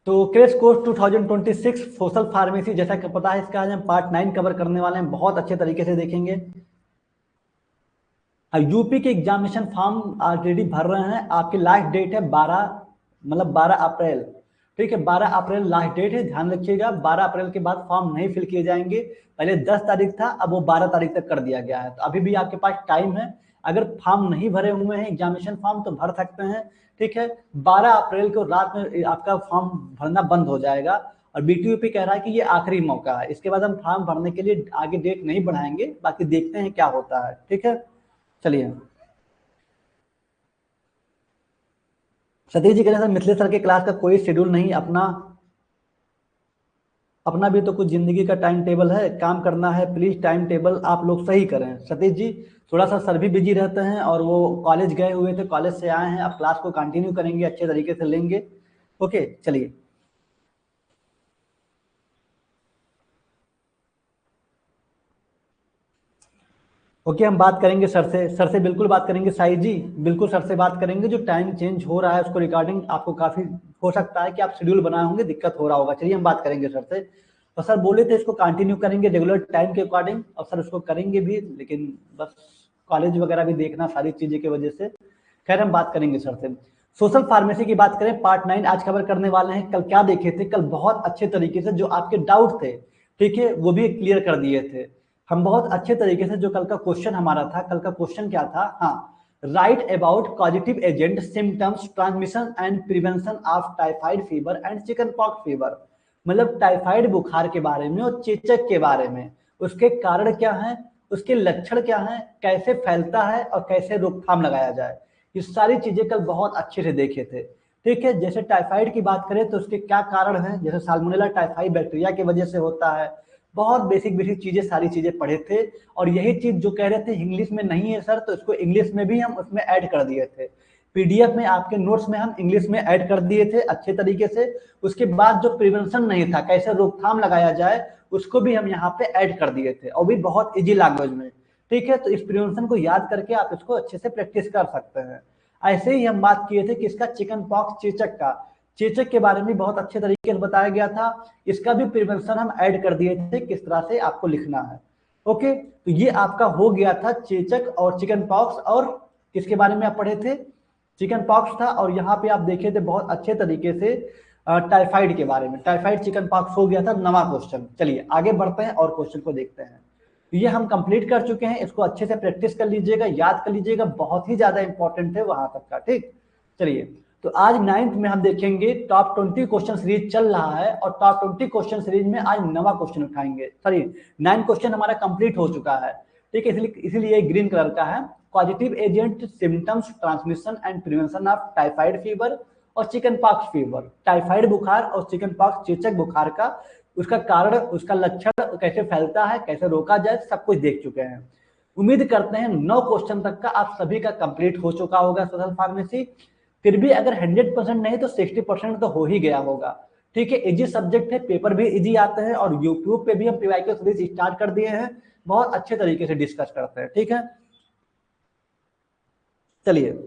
तो crash course 2026 social pharmacy, जैसा कि पता है इसका आज हम पार्ट 9 कवर करने वाले हैं, बहुत अच्छे तरीके से देखेंगे। यूपी के एग्जामिनेशन फॉर्म ऑलरेडी भर रहे हैं, आपकी लास्ट डेट है 12 अप्रैल। ठीक है, 12 अप्रैल लास्ट डेट है, ध्यान रखिएगा। 12 अप्रैल के बाद फॉर्म नहीं फिल किए जाएंगे। पहले 10 तारीख था, अब वो 12 तारीख तक कर दिया गया है, तो अभी भी आपके पास टाइम है। अगर फॉर्म नहीं भरे हुए हैं एग्जामिनेशन फॉर्म तो भर सकते हैं। ठीक है, 12 अप्रैल को रात में आपका फॉर्म भरना बंद हो जाएगा। और बीटीयूपी कह रहा है कि ये आखिरी मौका है, इसके बाद हम फॉर्म भरने के लिए आगे डेट नहीं बढ़ाएंगे, बाकी देखते हैं क्या होता है। ठीक है, चलिए। सतीश जी कह रहे हैं सर मिथिलेश सर के क्लास का कोई शेड्यूल नहीं, अपना अपना भी तो कुछ जिंदगी का टाइम टेबल है, काम करना है, प्लीज टाइम टेबल आप लोग सही करें। सतीश जी थोड़ा सा सर भी बिजी रहते हैं और वो कॉलेज गए हुए थे, कॉलेज से आए हैं, अब क्लास को कंटिन्यू करेंगे, अच्छे तरीके से लेंगे। ओके, चलिए। ओके, हम बात करेंगे सर से बिल्कुल बात करेंगे साई जी। बिल्कुल सर से बात करेंगे, जो टाइम चेंज हो रहा है उसको रिगार्डिंग आपको काफी हो सकता है कि आप शेड्यूल बनाए होंगे, दिक्कत हो रहा होगा। चलिए हम बात करेंगे सर से। तो सर बोले थे इसको कंटिन्यू करेंगे रेगुलर टाइम के अकॉर्डिंग, और सर उसको करेंगे भी, लेकिन बस कॉलेज वगैरह भी देखना सारी चीजें की वजह से। खैर हम बात करेंगे सर से। सोशल फार्मेसी की बात करें, पार्ट 9 आज कवर करने वाले हैं। कल क्या देखे थे, कल बहुत अच्छे तरीके से जो आपके डाउट थे, ठीक है, वो भी क्लियर कर दिए थे हम बहुत अच्छे तरीके से। जो कल का क्वेश्चन हमारा था, कल का क्वेश्चन क्या था, हाँ, right about positive agent symptoms transmission and prevention of typhoid fever and chicken pox fever. मतलब टाइफाइड बुखार के बारे में और चेचक के बारे में, उसके कारण क्या है, उसके लक्षण क्या है, कैसे फैलता है और कैसे रोकथाम लगाया जाए, ये सारी चीजें कल बहुत अच्छे से देखे थे। ठीक है, जैसे टाइफाइड की बात करें तो उसके क्या कारण हैं, जैसे साल्मोनेला टाइफाई बैक्टीरिया की वजह से होता है। बहुत बेसिक बेसिक चीजें, सारी चीजें पढ़े थे। और यही चीज जो कह रहे थे इंग्लिश में नहीं है सर, तो इसको इंग्लिश में भी हम उसमें ऐड कर दिए थे। पीडीएफ में आपके नोट्स में हम इंग्लिश में ऐड कर दिए थे अच्छे तरीके से। उसके बाद जो प्रिवेंशन नहीं था, कैसे रोकथाम लगाया जाए, उसको भी हम यहाँ पे ऐड कर दिए थे, और भी बहुत इजी लैंग्वेज में। ठीक है, तो इस प्रिवेंशन को याद करके आप इसको अच्छे से प्रैक्टिस कर सकते हैं। ऐसे ही हम बात किए थे किसका, चिकन पॉक्स, चेचक का। चेचक के बारे में बहुत अच्छे तरीके से बताया गया था, इसका भी प्रिवेंशन हम ऐड कर दिए थे, किस तरह से आपको लिखना है। ओके, तो ये आपका हो गया था चेचक और चिकन पॉक्स। और किसके बारे में आप पढ़े थे, चिकन पॉक्स था, और यहाँ पे आप देखे थे बहुत अच्छे तरीके से टाइफाइड के बारे में। टाइफाइड चिकन पॉक्स हो गया था नवा क्वेश्चन। चलिए आगे बढ़ते हैं और क्वेश्चन को देखते हैं। ये हम कंप्लीट कर चुके हैं, इसको अच्छे से प्रैक्टिस कर लीजिएगा, याद कर लीजिएगा, बहुत ही ज्यादा इंपॉर्टेंट है वहां तक का। ठीक, चलिए। तो आज 9th में हम देखेंगे टॉप 20 क्वेश्चन सीरीज चल रहा है, और टॉप 20 क्वेश्चन सीरीज में आज नवा क्वेश्चन उठाएंगे। सॉरी, 9 क्वेश्चन हमारा कंप्लीट हो चुका है। ठीक है, इसलिए ग्रीन कलर का है। Positive agent symptoms transmission and prevention of typhoid fever और चिकन पॉक्स फीवर। टाइफाइड बुखार और चिकन पॉक्स, चेचक बुखार का उसका कारण, उसका लक्षण, कैसे फैलता है, कैसे रोका जाए, सब कुछ देख चुके हैं। उम्मीद करते हैं 9 क्वेश्चन तक का आप सभी का कंप्लीट हो चुका होगा सोशल फार्मेसी। फिर भी अगर 100% नहीं तो 60% तो हो ही गया होगा। ठीक है, इजी सब्जेक्ट है, पेपर भी इजी आते हैं, और यूट्यूब पे भी हम पीवाईक्यू सीरीज स्टार्ट कर दिए हैं, बहुत अच्छे तरीके से डिस्कस करते हैं। ठीक है, चलिए।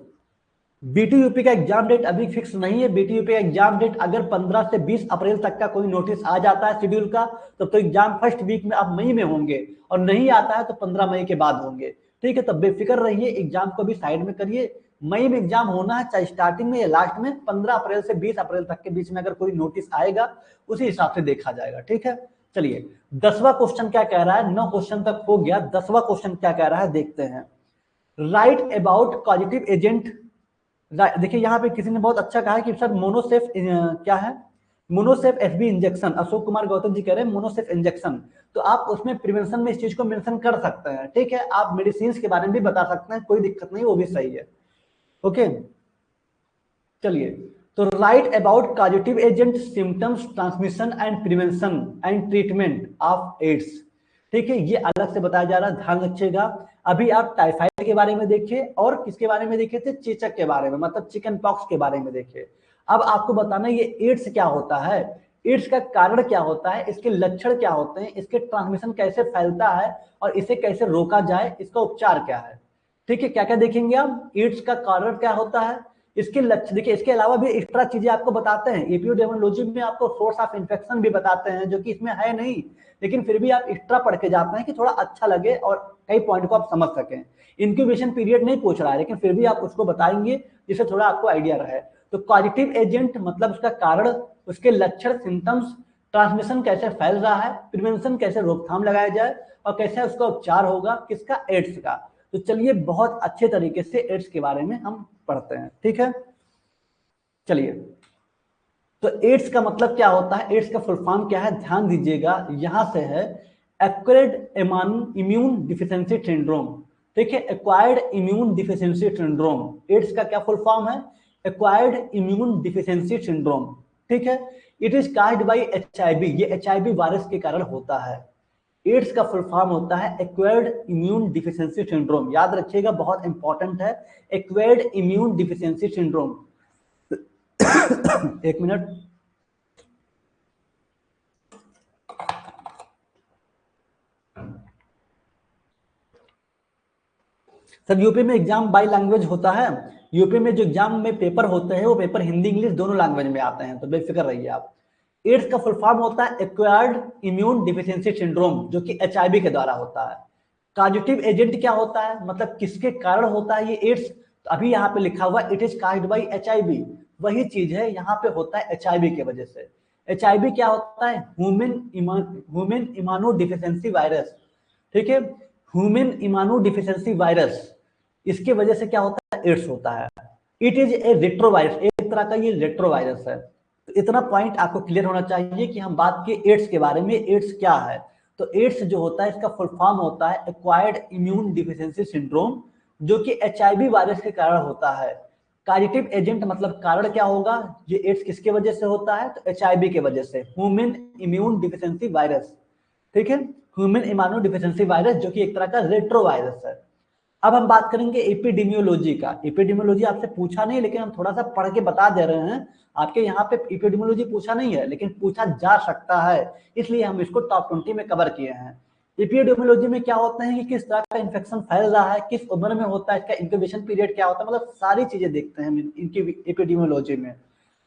बीटीयूपी का एग्जाम डेट अभी फिक्स नहीं है। बीटीयूपी का एग्जाम डेट अगर 15 से 20 अप्रैल तक का कोई नोटिस आ जाता है शेड्यूल का, तब तो एग्जाम फर्स्ट वीक में आप मई में होंगे, और नहीं आता है तो 15 मई के बाद होंगे। ठीक है, तब बेफिक्र रहिए, एग्जाम को भी साइड में करिए। मई में एग्जाम होना है, चाहे स्टार्टिंग में या लास्ट में। 15 अप्रैल से 20 अप्रैल तक के बीच में अगर कोई नोटिस आएगा, उसी हिसाब से देखा जाएगा। ठीक है, चलिए। 10वां क्वेश्चन क्या कह रहा है, 9 क्वेश्चन तक हो गया, 10वां क्वेश्चन क्या कह रहा है देखते हैं। Right about positive agent. देखिए यहाँ पे किसी ने बहुत अच्छा कहा है कि सर मोनोसेफ क्या है, Monocef FB injection. Ashok Kumar Gautam ji कह रहे हैं मोनोसेफ इंजेक्शन। तो आप उसमें प्रिवेंशन में इस चीज को मेंशन कर सकते हैं। ठीक है, आप मेडिसिन के बारे में भी बता सकते हैं, कोई दिक्कत नहीं, वो भी सही है। ओके, चलिए। तो write about positive agent symptoms transmission and prevention and treatment of AIDS. ठीक है, ये अलग से बताया जा रहा है, ध्यान रखिएगा। अभी आप टाइफाइड के बारे में देखिए, और किसके बारे में देखे थे, चेचक के बारे में, मतलब चिकन पॉक्स के बारे में देखिए। अब आपको बताना ये एड्स क्या होता है, एड्स का कारण क्या होता है, इसके लक्षण क्या होते हैं, इसके ट्रांसमिशन कैसे फैलता है, और इसे कैसे रोका जाए, इसका उपचार क्या है। ठीक है, क्या क्या देखेंगे आप, एड्स का कारण क्या होता है, इसके लक्ष्य देखिए, इसके अलावा भी एक्स्ट्रा चीजें आपको बताते हैं, एपिडेमियोलॉजी में आपको सोर्स ऑफ इन्फेक्शन भी बताते हैं जो कि इसमें है नहीं, लेकिन फिर भी आप एक्स्ट्रा पढ़ के जाते हैं कि थोड़ा अच्छा लगे और कई पॉइंट को आप समझ सकें। इंक्यूबेशन पीरियड नहीं पूछ रहा है, लेकिन फिर भी आप उसको बताएंगे जिससे थोड़ा आपको आइडिया रहे। तो कॉजेटिव एजेंट मतलब उसका कारण, उसके लक्षण, सिम्टम्स, ट्रांसमिशन कैसे फैल रहा है, प्रिवेंशन कैसे रोकथाम लगाया जाए, और कैसे उसका उपचार होगा, किसका, एड्स का। तो चलिए बहुत अच्छे तरीके से एड्स के बारे में हम पढ़ते हैं, ठीक है। चलिए, तो एड्स का मतलब क्या होता है, एड्स का फुल फॉर्म क्या है, ध्यान दीजिएगा, यहां से है एक्वायर्ड इम्यून डिफिशिएंसी सिंड्रोम, ठीक है, acquired immune deficiency syndrome. AIDS का क्या फुल फॉर्म है, एक्वायर्ड इम्यून डिफिशिएंसी सिंड्रोम, ठीक है। It is caused by HIV, ये एचआईवी वायरस के कारण होता है। एड्स का फुल फॉर्म होता है एक्वायर्ड इम्यून डिफिशिएंसी सिंड्रोम, याद रखिएगा, बहुत इंपॉर्टेंट है, एक्वायर्ड इम्यून डिफिशिएंसी सिंड्रोम। एक मिनट। सर यूपी में एग्जाम बाई लैंग्वेज होता है, यूपी में जो एग्जाम में पेपर होते हैं वो पेपर हिंदी इंग्लिश दोनों लैंग्वेज में आते हैं, तो बेफिक्र रहिए आप। एड्स का फुल फॉर्म होता है एक्वायर्ड इम्यून डिफिशिएंसी सिंड्रोम, जो कि एचआईवी के द्वारा होता है। कॉजेटिव एजेंट क्या होता है, मतलब किसके कारण होता है ये एड्स, तो अभी यहाँ पे लिखा हुआ it is caused by HIV, वही चीज है, यहाँ पे होता है एचआईवी की वजह से। एचआईवी क्या होता है, ह्यूमन इम्यूनो डिफिशिएंसी वायरस, ठीक है, ह्यूमन इम्यूनो डिफिशिएंसी वायरस, इसके वजह से क्या होता है, एड्स होता है। इट इज ए रेट्रोवायरस, एक तरह का ये रेट्रोवायरस है। तो इतना पॉइंट आपको क्लियर होना चाहिए कि हम बात की एड्स के बारे में, एड्स क्या है। तो एड्स जो होता है इसका फुल फॉर्म होता है एक्वायर्ड इम्यून डिफिशिएंसी सिंड्रोम, जो कि एचआईवी वायरस के कारण होता है। कॉजेटिव एजेंट मतलब कारण क्या होगा, ये एड्स किसके वजह से होता है, तो एचआईवी के वजह से, ह्यूमन इम्यून डिफिशिएंसी वायरस, ठीक है, ह्यूमन इम्यूनो डिफिशिएंसी वायरस, जो कि एक तरह का रेट्रो वायरस है। अब हम बात करेंगे एपिडेमियोलॉजी का। एपिडेमियोलॉजी आपसे पूछा नहीं, लेकिन हम थोड़ा सा पढ़ के बता दे रहे हैं, आपके यहाँ पे एपिडेमियोलॉजी पूछा नहीं है, लेकिन पूछा जा सकता है, इसलिए हम इसको टॉप 20 में कवर किए हैं। एपिडेमियोलॉजी में क्या होता है कि किस तरह का इन्फेक्शन फैल रहा है, किस उम्र में होता है, इसका इंक्यूबेशन पीरियड क्या होता है, मतलब सारी चीजें देखते हैं इनकी एपिडेमियोलॉजी में।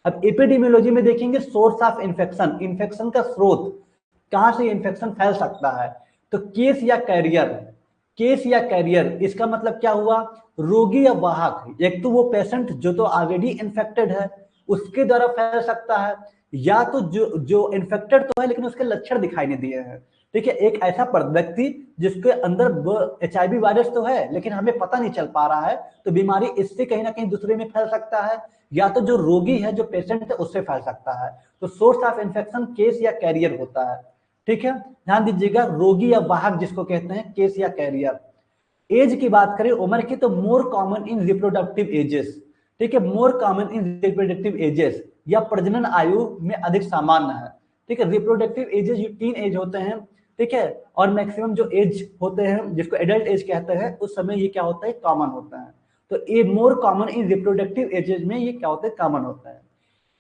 अब एपिडेमियोलॉजी में देखेंगे सोर्स ऑफ इन्फेक्शन, इन्फेक्शन का स्रोत, कहां से इन्फेक्शन फैल सकता है। तो केस या कैरियर, केस या कैरियर इसका मतलब क्या हुआ, रोगी या वाहक, एक तो वो पेशेंट जो तो ऑलरेडी इन्फेक्टेड है उसके द्वारा फैल सकता है, या तो जो जो इन्फेक्टेड तो है लेकिन उसके लक्षण दिखाई नहीं दिए हैं, ठीक है, एक ऐसा व्यक्ति जिसके अंदर एचआईवी वायरस तो है लेकिन हमें पता नहीं चल पा रहा है, तो बीमारी इससे कहीं ना कहीं दूसरे में फैल सकता है, या तो जो रोगी है, जो पेशेंट है, उससे फैल सकता है। तो सोर्स ऑफ इन्फेक्शन केस या कैरियर होता है, ठीक है। ध्यान दीजिएगा, रोगी या वाहक जिसको कहते हैं, केस या कैरियर। एज की बात करें, उम्र की, तो more common in reproductive ages, ठीक है, more common in reproductive ages, या प्रजनन आयु में अधिक सामान्य है, ठीक है। रिप्रोडक्टिव एजेस 3 एज होते हैं, ठीक है, और मैक्सिमम जो एज होते हैं जिसको एडल्ट एज कहते हैं, उस समय ये क्या होता है, कॉमन होता है। तो ये more common in reproductive ages में ये क्या होता है, कॉमन होता है।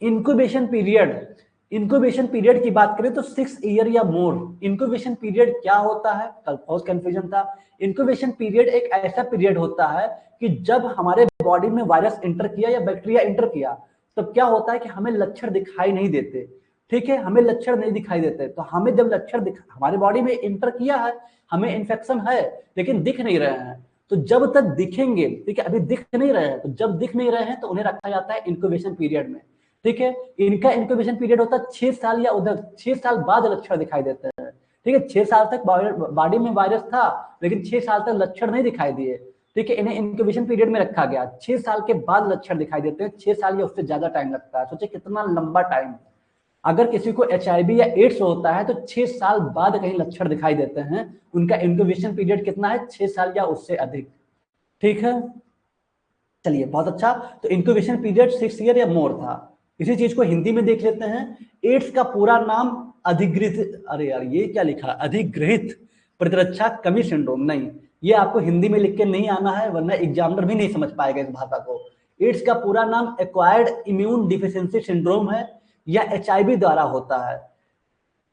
इंक्यूबेशन पीरियड, इंक्यूबेशन पीरियड की बात करें तो 6 ईयर या मोर। इंक्यूबेशन पीरियड क्या होता है, कल बहुत कंफ्यूजन था। इंक्यूबेशन पीरियड एक ऐसा पीरियड होता है कि जब हमारे बॉडी में वायरस इंटर किया या बैक्टीरिया इंटर किया, तब क्या होता है कि हमें लक्षण दिखाई नहीं देते, ठीक है, हमें लक्षण नहीं दिखाई देते। तो हमें जब लक्षण हमारे बॉडी में इंटर किया है, हमें इन्फेक्शन है लेकिन दिख नहीं रहे हैं, तो जब तक दिखेंगे, ठीक है, अभी दिख नहीं रहे हैं, तो जब दिख नहीं रहे हैं तो उन्हें रखा जाता है इंक्यूबेशन पीरियड में, ठीक है। इनका इंक्यूबेशन पीरियड होता है 6 साल, या उधर 6 साल बाद लक्षण दिखाई देते हैं, ठीक है। 6 साल तक बॉडी में वायरस था लेकिन 6 साल तक लक्षण नहीं दिखाई दिए, ठीक है, इन्हें इंक्यूबेशन पीरियड में रखा गया। 6 साल के बाद लक्षण दिखाई देते हैं, 6 साल या उससे ज्यादा टाइम लगता है, सोचिए कितना लंबा टाइम। अगर किसी को एचआईवी या एड्स होता है तो 6 साल बाद कहीं लक्षण दिखाई देते हैं, उनका इंक्यूबेशन पीरियड कितना है, 6 साल या उससे अधिक, ठीक है। चलिए बहुत अच्छा, तो इंक्यूबेशन पीरियड 6 ईयर या मोर था। इसी चीज को हिंदी में देख लेते हैं। एड्स का पूरा नाम अधिग्रहित, अरे यार ये क्या लिखा, अधिग्रहित प्रतिरक्षा कमी सिंड्रोम, नहीं, ये आपको हिंदी में लिख के नहीं आना है, वरना एग्जामिनर भी नहीं समझ पाएगा इस भाषा को। एड्स का पूरा नाम एक्वायर्ड इम्यून डिफिशिएंसी सिंड्रोम है, या एचआईवी द्वारा होता है।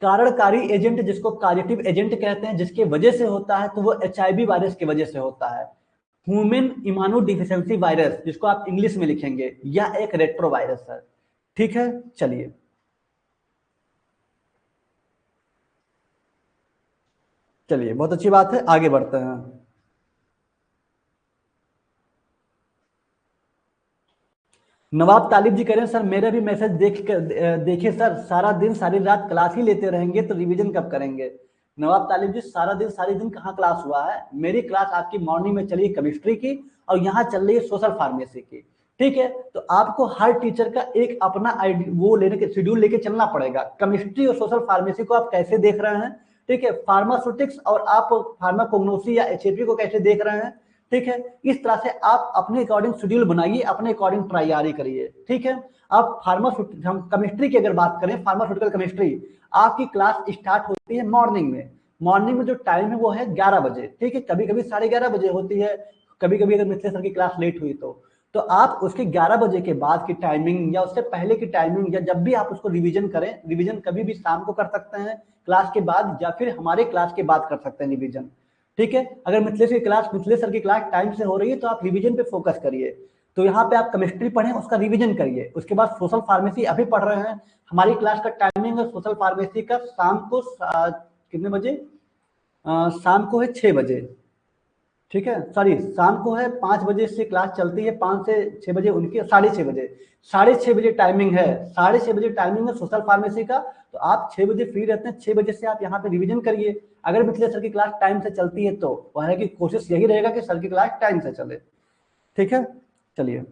कारणकारी एजेंट जिसको कॉजेटिव एजेंट कहते हैं, जिसके वजह से होता है, तो वो एचआईवी वायरस की वजह से होता है। ह्यूमन इम्यूनो डिफिशियंसी वायरस, जिसको आप इंग्लिश में लिखेंगे, यह एक रेट्रो वायरस है। ठीक है, चलिए चलिए, बहुत अच्छी बात है, आगे बढ़ते हैं। नवाब तालिब जी कह रहे हैं, सर मेरा भी मैसेज देख कर देखिए सर, सारा दिन सारी रात क्लास ही लेते रहेंगे तो रिवीजन कब करेंगे? नवाब तालिब जी, सारा दिन सारी दिन कहाँ क्लास हुआ है? मेरी क्लास आपकी मॉर्निंग में चली केमिस्ट्री की, और यहाँ चल रही है सोशल फार्मेसी की। ठीक है, तो आपको हर टीचर का एक अपना आईडी वो लेने के शेड्यूल लेके चलना पड़ेगा। केमिस्ट्री और सोशल फार्मेसी को आप कैसे देख रहे हैं? ठीक है, फार्मास्यूटिक्स और आप फार्माकोग्नोसी या एचएपी को कैसे देख रहे हैं? ठीक है, इस तरह से आप अपने अकॉर्डिंग शेड्यूल बनाइए, अपने अकॉर्डिंग तैयारी करिए। ठीक है, आप फार्मास्यूटिक, हम केमिस्ट्री की अगर बात करें, फार्मास्यूटिकल केमिस्ट्री, आपकी क्लास स्टार्ट होती है मॉर्निंग में। मॉर्निंग में जो टाइम है वो है 11 बजे। ठीक है, कभी कभी 11:30 बजे होती है, कभी कभी अगर मिथिलेश सर की क्लास लेट हुई तो आप उसके 11 बजे के बाद की टाइमिंग या उससे पहले की टाइमिंग, या जब भी आप उसको रिवीजन करें, रिवीजन कभी भी शाम को कर सकते हैं क्लास के बाद, या फिर हमारे क्लास के बाद कर सकते हैं रिवीजन। ठीक है, अगर मिथिलेश सर की क्लास टाइम से हो रही है तो आप रिवीजन पे फोकस करिए। तो यहाँ पे आप केमिस्ट्री पढ़ें, उसका रिवीजन करिए। उसके बाद सोशल फार्मेसी अभी पढ़ रहे हैं, हमारी क्लास का टाइमिंग है सोशल फार्मेसी का शाम को कितने बजे? शाम को है 6 बजे। ठीक है, सॉरी, शाम को है 5 बजे से क्लास चलती है, 5 से 6 बजे उनकी, 6:30 बजे, 6:30 बजे टाइमिंग है, 6:30 बजे टाइमिंग है सोशल फार्मेसी का। तो आप 6 बजे फ्री रहते हैं, 6 बजे से आप यहाँ पे रिवीजन करिए। अगर मिथिलेश सर की क्लास टाइम से चलती है तो वह है कि कोशिश यही रहेगा कि सर की क्लास टाइम से चले। ठीक है, चलिए,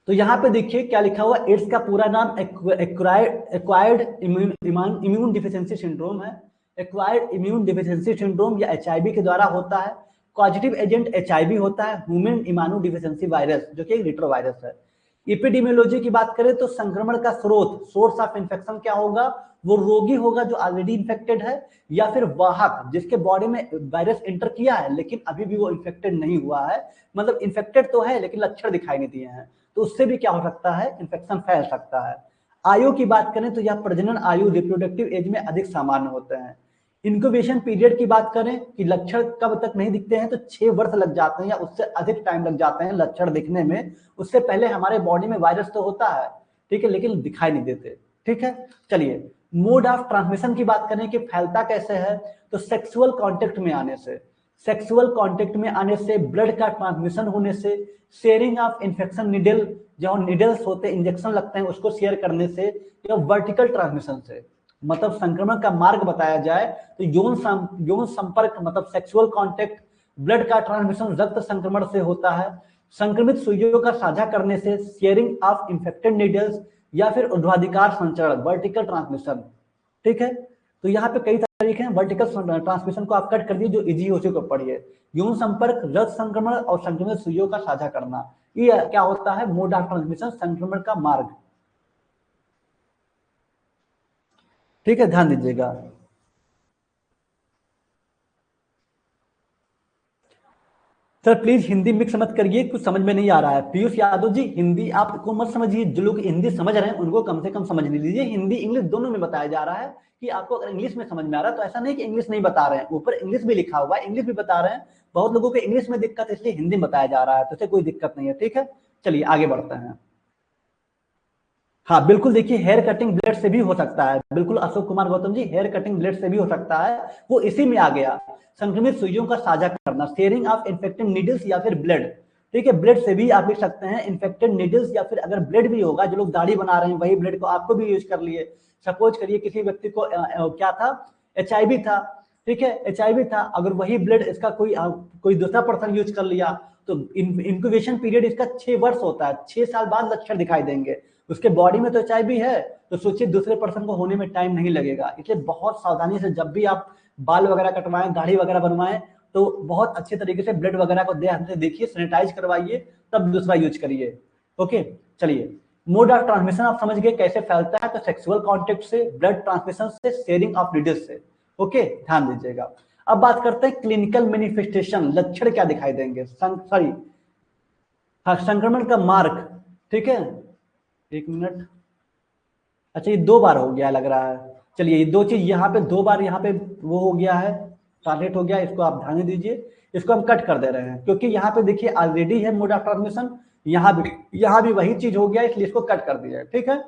तो यहाँ पे देखिए क्या लिखा हुआ, एड्स का पूरा नाम एक्वायर्ड इम्यून डिफिशियंसी सिंड्रोम है। एक्वायर्ड इम्यून डिफिशियंसी सिंड्रोम या एचआईवी के द्वारा होता है। पॉजिटिव एजेंट एचआईवी होता है, ह्यूमन इम्यूनो डिफिशियंसी वायरस, जो कि एक रिट्रो वायरस है। इपिडेमियोलॉजी की बात करें तो संक्रमण का सोर्स ऑफ इन्फेक्शन क्या होगा? वो रोगी होगा जो ऑलरेडी इन्फेक्टेड है, या फिर वाहक जिसके बॉडी में वायरस एंटर किया है लेकिन अभी भी वो इन्फेक्टेड नहीं हुआ है, मतलब इन्फेक्टेड तो है लेकिन लक्षण दिखाई नहीं दिए हैं, तो उससे भी क्या हो सकता है, इन्फेक्शन फैल सकता है। आयु की बात करें तो यह प्रजनन आयु, रिप्रोडक्टिव एज में अधिक सामान्य होते हैं। इंक्यूबेशन पीरियड की बात करें कि लक्षण कब तक नहीं दिखते हैं, तो 6 वर्ष लग जाते हैं या उससे अधिक टाइम लग जाते हैं लक्षण दिखने में। उससे पहले हमारे बॉडी में वायरस तो होता है, ठीक है, लेकिन दिखाई नहीं देते। ठीक है, चलिए, मोड ऑफ ट्रांसमिशन की बात करें कि फैलता कैसे है, तो सेक्सुअल कांटेक्ट में आने से, सेक्सुअल कांटेक्ट में आने से, ब्लड का ट्रांसमिशन होने से, शेयरिंग ऑफ इन्फेक्शन निडल, जो निडल्स होते हैं, इंजेक्शन लगते हैं, उसको शेयर करने से, या वर्टिकल ट्रांसमिशन से, मतलब संक्रमण का मार्ग बताया जाए तो यौन संपर्क मतलब सेक्सुअल कांटेक्ट, ब्लड का ट्रांसमिशन रक्त संक्रमण से होता है, संक्रमित सुइयों का साझा करने से, शेयरिंग ऑफ इन्फेक्टेड नीडल्स, या फिर ऊर्ध्वाधिकार संचरण, वर्टिकल ट्रांसमिशन। ठीक है, तो यहाँ पे कई तरीके हैं। वर्टिकल ट्रांसमिशन को आप कट कर दिए, जो इजी हो उसी को पढ़िए। यौन संपर्क, रक्त संक्रमण और संक्रमित सुइयों का साझा करना, ये क्या होता है, मोड ऑफ ट्रांसमिशन, संक्रमण का मार्ग। ठीक है, ध्यान दीजिएगा। सर प्लीज हिंदी मिक्स मत करिए, कुछ समझ में नहीं आ रहा है। पीयूष यादव जी, हिंदी आपको मत समझिए, जो लोग हिंदी समझ रहे हैं उनको कम से कम समझ लीजिए। हिंदी इंग्लिश दोनों में बताया जा रहा है कि आपको अगर इंग्लिश में समझ में आ रहा है तो ऐसा नहीं कि इंग्लिश नहीं बता रहे हैं, ऊपर इंग्लिश भी लिखा हुआ है, इंग्लिश भी बता रहे हैं। बहुत लोगों को इंग्लिश में दिक्कत है इसलिए हिंदी में बताया जा रहा है, तो इससे कोई दिक्कत नहीं है। ठीक है, चलिए आगे बढ़ते हैं। हाँ बिल्कुल, देखिए हेयर कटिंग ब्लेड से भी हो सकता है, बिल्कुल अशोक कुमार गौतम जी, हेयर कटिंग ब्लेड से भी हो सकता है, वो इसी में आ गया। संक्रमित सुइयों का साझा करना, शेयरिंग ऑफ इन्फेक्टेड नीडल्स या फिर ब्लेड। ठीक है, ब्लेड से भी आप लिख सकते हैं, इन्फेक्टेड नीडल्स, या फिर अगर ब्लेड भी होगा, जो लोग दाढ़ी बना रहे हैं वही ब्लेड को आपको भी यूज कर लिए। सपोज करिए किसी व्यक्ति को क्या था, एचआईवी था। ठीक है, एचआईवी था, अगर वही ब्लेड इसका कोई दूसरा पर्सन यूज कर लिया, तो इंक्यूबेशन पीरियड इसका 6 वर्ष होता है, 6 साल बाद लक्षण दिखाई देंगे। उसके बॉडी में तो एचआईवी है, तो सोचिए दूसरे पर्सन को होने में टाइम नहीं लगेगा। इसलिए बहुत सावधानी से जब भी आप बाल वगैरह कटवाएं, दाढ़ी वगैरह बनवाएं, तो बहुत अच्छे तरीके से ब्लड वगैरह को देखिए, सैनिटाइज करवाइए, तब दूसरा यूज करिए। ओके, चलिए, मोड ऑफ ट्रांसमिशन आप समझ गए कैसे फैलता है, तो सेक्सुअल कॉन्टेक्ट से, ब्लड ट्रांसमिशन से, शेयरिंग ऑफ नीडल्स से। ओके, ध्यान दीजिएगा। अब बात करते हैं क्लिनिकल मैनिफेस्टेशन, लक्षण क्या दिखाई देंगे, सॉरी, हाँ, संक्रमण का मार्ग। ठीक है, 1 मिनट, अच्छा ये 2 बार हो गया लग रहा है। चलिए, ये दो चीज यहाँ पे 2 बार यहाँ पे वो हो गया है। ट्रांसलेट हो गया, इसको आप ध्यान दीजिए। इसको हम कट कर दे रहे हैं क्योंकि यहाँ पे देखिए ऑलरेडी है मोड ऑफ ट्रांसमिशन, यहाँ भी वही चीज हो गया, इसलिए इसको कट कर दिया है। ठीक है,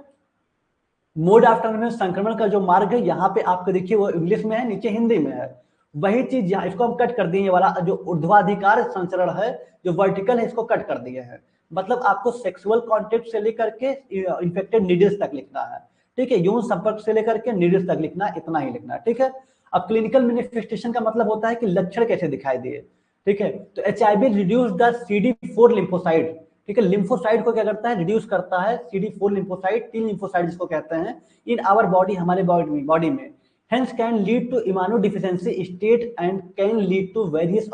मोड ऑफ ट्रांसमिशन संक्रमण का जो मार्ग है यहाँ पे आपको देखिए वो इंग्लिश में है, नीचे हिंदी में है। वही चीज यहाँ, इसको हम कट कर दिए, वाला जो ऊर्ध्वाधिकार संचरण है, जो वर्टिकल है, इसको कट कर दिए हैं। मतलब आपको सेक्सुअल कॉन्टेक्ट से लेकर के इन्फेक्टेड नीडल्स तक लिखना है। ठीक है, यौन संपर्क से लेकर के नीडल्स तक लिखना, इतना ही लिखना है। ठीक है, अब क्लिनिकल मैनिफेस्टेशन का मतलब होता है कि लक्षण कैसे दिखाई दिए। ठीक है, तो HIV reduce the CD4 lymphocyte. ठीक है, लिम्फोसाइट को क्या करता है, रिड्यूस करता है। CD4 लिम्फोसाइट, टी लिम्फोसाइट जिसको कहते हैं, इन आवर बॉडी, हमारे बॉडी में। Hence can lead to immunodeficiency state and can lead to various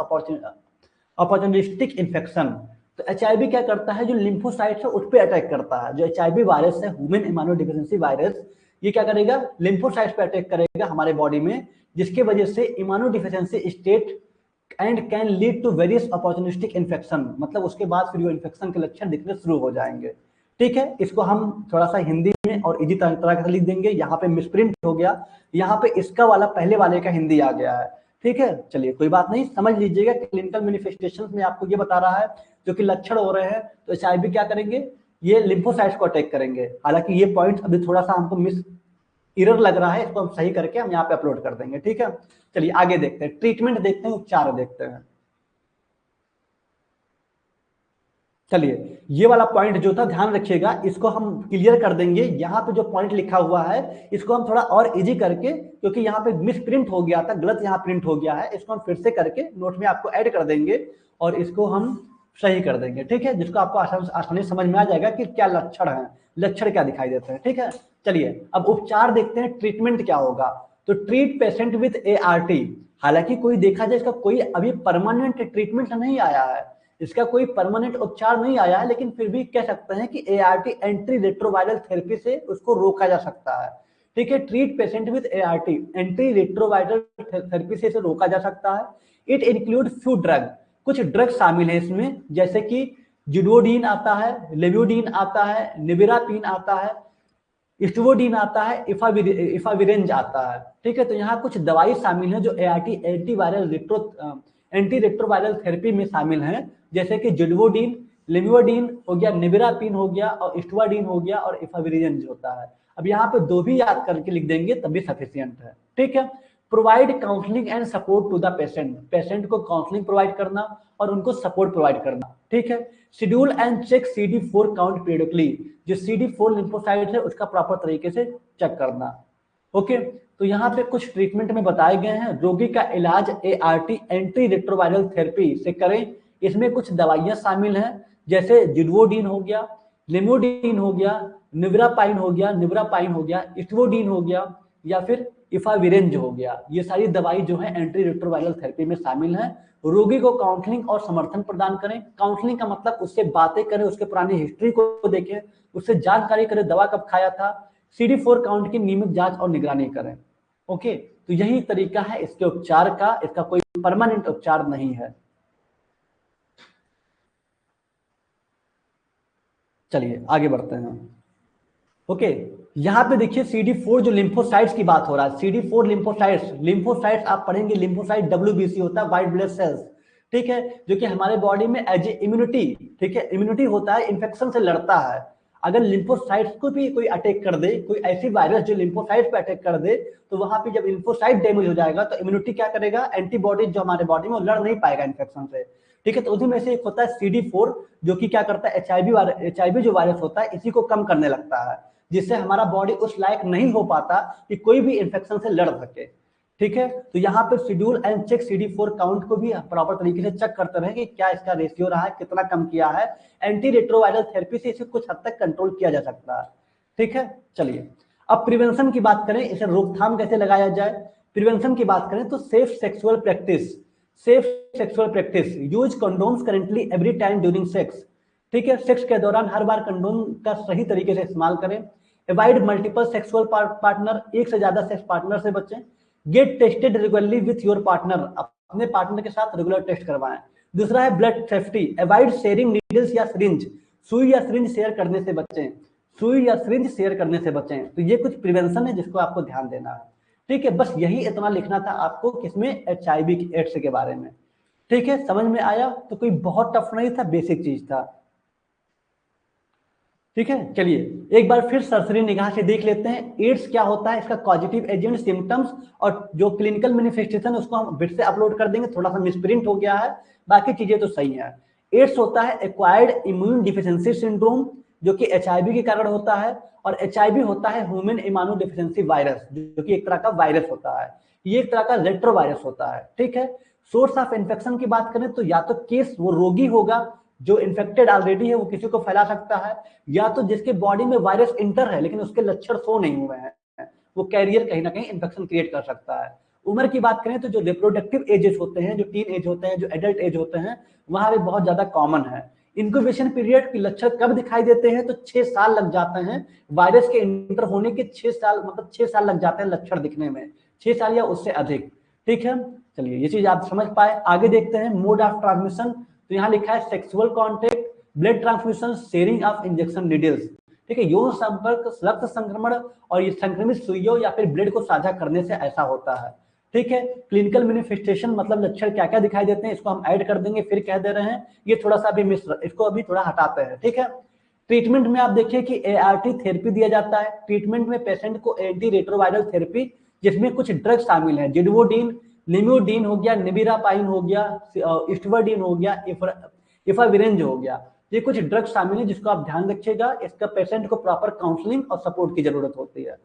opportunistic infection। तो एचआईवी क्या करता है, जो लिम्फोसाइट है उस पर अटैक करता है। जो एचआईवी वायरस है, ह्यूमन इम्यूनोडेफिशिएंसी वायरस, ये क्या करेगा, लिम्फोसाइट पे अटैक करेगा हमारे बॉडी में, जिसके वजह से immunodeficiency state and can lead to various opportunistic infection. मतलब उसके बाद फिर वो इन्फेक्शन के लक्षण दिखने शुरू हो जाएंगे। ठीक है, इसको हम थोड़ा सा हिंदी में और इजी तरह से लिख देंगे। यहाँ पे मिसप्रिंट हो गया, यहाँ पे इसका वाला पहले वाले का हिंदी आ गया है। ठीक है, चलिए कोई बात नहीं, समझ लीजिएगा। क्लिनिकल मैनिफेस्टेशंस में आपको ये बता रहा है जो कि लक्षण हो रहे हैं। तो एचआईवी क्या करेंगे, ये लिम्फोसाइट्स को अटैक करेंगे। हालांकि ये पॉइंट अभी थोड़ा सा हमको मिस एरर लग रहा है, इसको हम सही करके हम यहाँ पे अपलोड कर देंगे। ठीक है, चलिए आगे देखते हैं, ट्रीटमेंट देखते हैं, उपचार देखते हैं। चलिए ये वाला पॉइंट जो था ध्यान रखिएगा, इसको हम क्लियर कर देंगे। यहाँ पे जो पॉइंट लिखा हुआ है इसको हम थोड़ा और इजी करके, क्योंकि यहाँ पे मिस प्रिंट हो गया था, गलत यहाँ प्रिंट हो गया है, इसको हम फिर से करके नोट में आपको ऐड कर देंगे और इसको हम सही कर देंगे। ठीक है, जिसको आपको आसानी समझ में आ जाएगा कि क्या लक्षण है, लक्षण क्या दिखाई देते हैं। ठीक है, चलिए अब उपचार देखते हैं, ट्रीटमेंट क्या होगा। तो ट्रीट पेशेंट विद ART। हालांकि कोई देखा जाए इसका कोई अभी परमानेंट ट्रीटमेंट नहीं आया है, इसका कोई परमानेंट उपचार नहीं आया है, लेकिन फिर भी कह सकते हैं कि ART एंटी रेट्रोवायरल थेरेपी से उसको रोका जा सकता है। ठीक है, treat patient with ART anti retroviral therapy से इसे रोका जा सकता है। इट इंक्लूड फ्यू ड्रग, कुछ ड्रग शामिल है इसमें, जैसे कि जिडोडीन आता है, लेव्योडीन आता है, निबिरापिन आता है, स्टुवोडीन आता है, इफाविरेंज आता है। ठीक है, तो यहाँ कुछ दवाई शामिल है जो ART एंटी रेट्रोवायरल थेरेपी में शामिल हैं, जैसे कि जिडवोडीन, लेम्युडीन हो गया, निबिरापिन हो गया, और स्टुवाडीन हो गया, और इफाविरेंज होता है। अब यहाँ पे दो भी याद करके लिख देंगे तब भी सफिशियंट है। ठीक है, provide counselling and support to the patient, patient को काउंसलिंग प्रोवाइड करना और उनको सपोर्ट प्रोवाइड करना। ठीक है, schedule and check CD4 count periodically, जो CD4 लिम्फोसाइट है उसका प्रॉपर तरीके से चेक करना। ओके, तो यहाँ पे कुछ ट्रीटमेंट में बताए गए हैं। रोगी का इलाज ART एंटी रेट्रोवायरल थेरेपी से करें। इसमें कुछ दवाइयां शामिल हैं, जैसे जिडवोडीन हो गया, लेमोडीन हो गया, निब्रापाइन हो गया, स्टुवोडीन हो गया, या फिर इफाविरेंज हो गया। ये सारी दवाई जो है एंटी रेट्रोवायरल थेरेपी में शामिल है। रोगी को काउंसलिंग और समर्थन प्रदान करें। काउंसलिंग का मतलब उससे बातें करें, उसके पुरानी हिस्ट्री को देखें, उससे जानकारी करें, दवा कब खाया था, CD4 काउंट की नियमित जांच और निगरानी करें। ओके, तो यही तरीका है इसके उपचार का, इसका कोई परमानेंट उपचार नहीं है। चलिए आगे बढ़ते हैं। ओके, यहाँ पे देखिए CD4 जो लिम्फोसाइट्स की बात हो रहा है, CD4 लिम्फोसाइट्स आप पढ़ेंगे, लिम्फोसाइट WBC होता है, व्हाइट ब्लड सेल्स। ठीक है, जो कि हमारे बॉडी में एज इम्यूनिटी, ठीक है, इम्यूनिटी होता है, इन्फेक्शन से लड़ता है। अगर लिम्फोसाइट्स को भी कोई अटैक कर दे, कोई ऐसी वायरस जो लिम्फोसाइट पे अटैक कर दे, तो वहां पे जब लिम्फोसाइट डैमेज हो जाएगा तो इम्यूनिटी क्या करेगा, एंटीबॉडीज जो हमारे बॉडी में, वो लड़ नहीं पाएगा इन्फेक्शन से। ठीक है, तो उसी में से एक होता है CD4, जो कि क्या करता है, एचआईवी जो वायरस होता है इसी को कम करने लगता है, जिससे हमारा बॉडी उस लायक नहीं हो पाता कि कोई भी इन्फेक्शन से लड़ सके। ठीक है, तो यहाँ पे schedule and check CD4 count को भी प्रॉपर तरीके से चेक करते रहे कि क्या इसका रेशियो रहा है, कितना कम किया है। एंटी रेट्रोवायरल थेरेपी से इसे कुछ हद तक कंट्रोल किया जा सकता है। ठीक है, चलिए अब प्रिवेंशन की बात करें, इसे रोकथाम कैसे लगाया जाए। प्रिवेंशन की बात करें तो safe sexual practice, use condoms currently every time during sex. ठीक है, सेक्स के दौरान हर बार कंडोम का सही तरीके से इस्तेमाल करें। अवॉइड मल्टीपल सेक्सुअल पार्टनर, एक से ज्यादा सेक्स पार्टनर से बचें। Get tested regularly with your partner, अपने पार्टनर के साथ रेगुलर टेस्ट करवाएं। दूसरा है blood safety, avoid sharing needles या सिरिंज, सुई या सिरिंज शेयर करने से बचें, तो ये कुछ प्रिवेंशन है जिसको आपको ध्यान देना है। ठीक है, बस यही इतना लिखना था आपको किसमें, HIV एड्स के बारे में। ठीक है, समझ में आया? तो कोई बहुत टफ नहीं था, बेसिक चीज था। ठीक है, चलिए एक बार फिर सरसरी निगाह से देख लेते हैं एड्स क्या होता है, इसका कॉजेटिव एजेंट, सिम्टम्स और जो क्लिनिकल मैनिफेस्टेशन उसको हम फिर से अपलोड कर देंगे, थोड़ा सा मिसप्रिंट हो गया है, बाकी चीजें तो सही है। एड्स होता है एक्वायर्ड इम्यून डिफिशिएंसी सिंड्रोम, जो कि HIV के कारण होता है, और HIV होता है ह्यूमन इम्यूनो डिफिशिएंसी वायरस, जो कि एक तरह का वायरस होता है, ये एक तरह का रेट्रो वायरस होता है। ठीक है, सोर्स ऑफ इन्फेक्शन की बात करें तो या तो केस वो रोगी होगा जो इन्फेक्टेड ऑलरेडी है, वो किसी को फैला सकता है, या तो जिसके बॉडी में वायरस इंटर है लेकिन उसके लक्षण शो नहीं हुए हैं, वो कैरियर कहीं ना कहीं इन्फेक्शन क्रिएट कर सकता है। उम्र की बात करें तो जो रिप्रोडक्टिव एजेस होते हैं, जो टीन एज होते हैं, जो एडल्ट एज होते हैं, वहां भी बहुत ज्यादा कॉमन है। इंक्यूबेशन पीरियड के लक्षण कब दिखाई देते हैं तो 6 साल लग जाते हैं, वायरस के इंटर होने के 6 साल, मतलब 6 साल लग जाते हैं लक्षण दिखने में, 6 साल या उससे अधिक। ठीक है, चलिए ये चीज आप समझ पाए। आगे देखते हैं मोड ऑफ ट्रांसमिशन। तो यहाँ लिखा है sexual contact, blood transmission, sharing of injection needles. ठीक है, यौन संपर्क, रक्त संक्रमण और ये संक्रमित सुइयों या फिर ब्लड को साझा करने से ऐसा होता है। ठीक है, क्लिनिकल मैनिफेस्टेशन मतलब लक्षण क्या क्या दिखाई देते हैं, इसको हम ऐड कर देंगे, फिर कह दे रहे हैं ये थोड़ा सा अभी इसको अभी थोड़ा हटाते हैं। ठीक है, ट्रीटमेंट में आप देखिए कि ART थेरेपी दिया जाता है। ट्रीटमेंट में पेशेंट को एंटी रेट्रोवायरल थेरेपी, जिसमें कुछ ड्रग शामिल है, जिडवोडीन, लिम्यूडीन हो गया, निबिरापाइन हो गया, इस्टवर्डीन हो गया, इफाविरेंज हो गया, ये कुछ ड्रग शामिल है जिसको आप ध्यान रखिएगा। इसका पेशेंट को प्रॉपर काउंसलिंग और सपोर्ट की जरूरत होती है।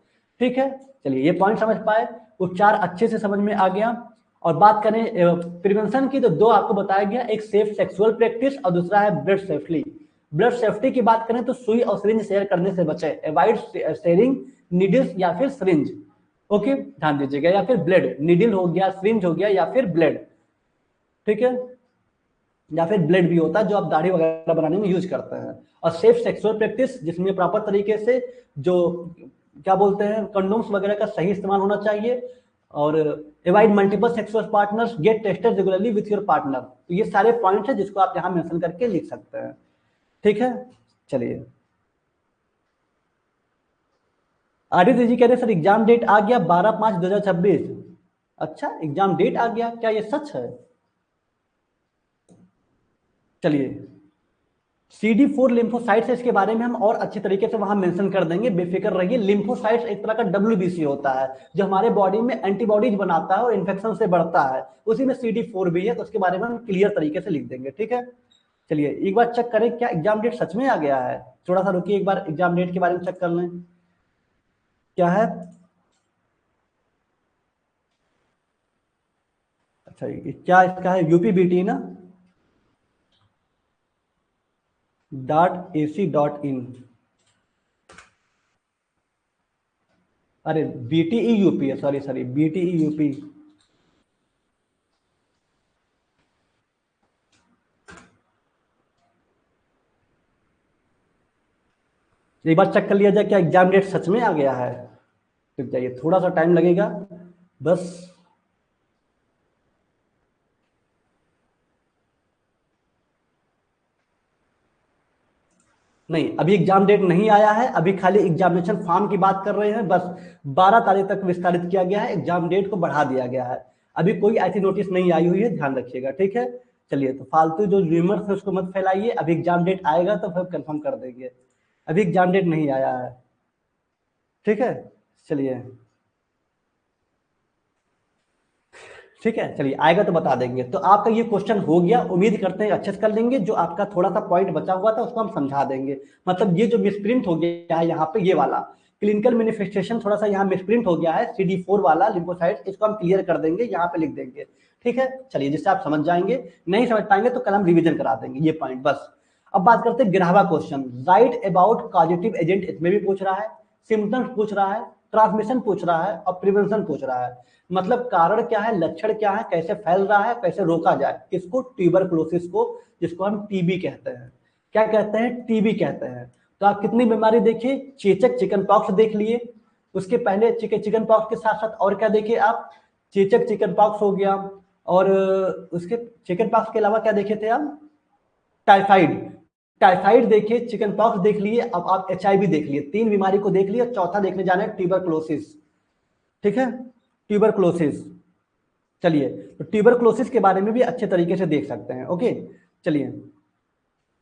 ठीक है, चलिए ये पॉइंट समझ पाए, उपचार अच्छे से समझ में आ गया। और बात करें प्रिवेंशन की तो दो आपको बताया गया, एक सेफ सेक्सुअल प्रैक्टिस और दूसरा है ब्लड सेफ्टी। ब्लड सेफ्टी की बात करें तो सुई और सिरिंज शेयर करने से बचे, अवॉइड शेयरिंग नीडल्स या फिर सिरिंज। ओके, ध्यान दीजिएगा, या फिर ब्लड, नीडल हो गया, सिरिंज हो गया, या फिर ब्लड। ठीक है, या फिर ब्लड भी होता है जो आप दाढ़ी वगैरह बनाने में यूज करते हैं। और सेफ सेक्सुअल प्रैक्टिस, जिसमें प्रॉपर तरीके से जो क्या बोलते हैं कंडोम्स वगैरह का सही इस्तेमाल होना चाहिए। और avoid multiple sexual partners, get tested regularly with your partner. तो ये सारे पॉइंट्स हैं जिसको आप यहाँ मेंशन करके लिख सकते हैं। ठीक है, चलिए आदित्य जी कह रहे सर एग्जाम डेट आ गया 12/5/2026। अच्छा, एग्जाम डेट आ गया, क्या ये सच है? चलिए CD4 लिम्फोसाइट्स है, इसके बारे में हम और अच्छे तरीके से वहां मेंशन कर देंगे, बेफिक्र रहिए। लिम्फोसाइट्स एक तरह का WBC होता है जो हमारे बॉडी में एंटीबॉडीज बनाता है और इन्फेक्शन से बढ़ता है, उसी में CD4 भी है, तो उसके बारे में हम क्लियर तरीके से लिख देंगे। ठीक है, चलिए एक बार चेक करें क्या एग्जाम डेट सच में आ गया है। थोड़ा सा रुकिए, एक बार एग्जाम डेट के बारे में चेक कर लें क्या है। अच्छा, क्या इसका है, UPBT ना, .ac.in। अरे BTE-UP है, सॉरी सॉरी, BTE-UP। एक बार चेक कर लिया जाए क्या एग्जाम डेट सच में आ गया है। फिर जाइए, थोड़ा सा टाइम लगेगा बस। नहीं, अभी एग्जाम डेट नहीं आया है, अभी खाली एग्जामिनेशन फॉर्म की बात कर रहे हैं बस। 12 तारीख तक विस्तारित किया गया है, एग्जाम डेट को बढ़ा दिया गया है। अभी कोई ऐसी नोटिस नहीं आई हुई है, ध्यान रखिएगा। ठीक है, चलिए तो फालतू जो र्यूमर्स है उसको मत फैलाइए, अभी एग्जाम डेट आएगा तो फिर कंफर्म कर देंगे, अभी एग्जाम डेट नहीं आया है। ठीक है, चलिए ठीक है, चलिए आएगा तो बता देंगे। तो आपका ये क्वेश्चन हो गया, उम्मीद करते हैं अच्छे से कर लेंगे। जो आपका थोड़ा सा पॉइंट बचा हुआ था उसको हम समझा देंगे। मतलब ये जो मिसप्रिंट हो गया है यहाँ पे, ये वाला क्लिनिकल मैनिफेस्टेशन थोड़ा सा यहाँ मिसप्रिंट हो गया है, CD4 वाला लिम्फोसाइट्स, इसको हम क्लियर कर देंगे, यहाँ पे लिख देंगे। ठीक है, चलिए जिससे आप समझ जाएंगे, नहीं समझ पाएंगे तो कल हम रिविजन करा देंगे ये पॉइंट बस। अब बात करते हैं 11वां question, right about causative agent, इसमें भी पूछ रहा है, सिम्टम्स पूछ रहा है, ट्रांसमिशन पूछ रहा है और प्रिवेंशन पूछ रहा है। मतलब कारण क्या है, लक्षण क्या है, कैसे फैल रहा है, कैसे रोका जाए किसको, ट्यूबरकुलोसिस को, जिसको हम TB कहते हैं। क्या कहते हैं, TB कहते हैं। तो आप कितनी बीमारी देखिए, चेचक चिकन पॉक्स देख लिए, उसके पहले चिकन पॉक्स के साथ साथ और क्या देखे आप, चेचक चिकन पॉक्स हो गया, और उसके चिकन पॉक्स के अलावा क्या देखे थे आप, टाइफाइड। टाइफाइड देखिए, चिकन पॉक्स देख लिए, अब आप HIV देख लिए, 3 बीमारी को देख लिए, चौथा देखने जाना है ट्यूबरकुलोसिस। ठीक है, ट्यूबरक्लोसिस। चलिए, तो ट्यूबरक्लोसिस के बारे में भी अच्छे तरीके से देख सकते हैं। ओके, चलिए,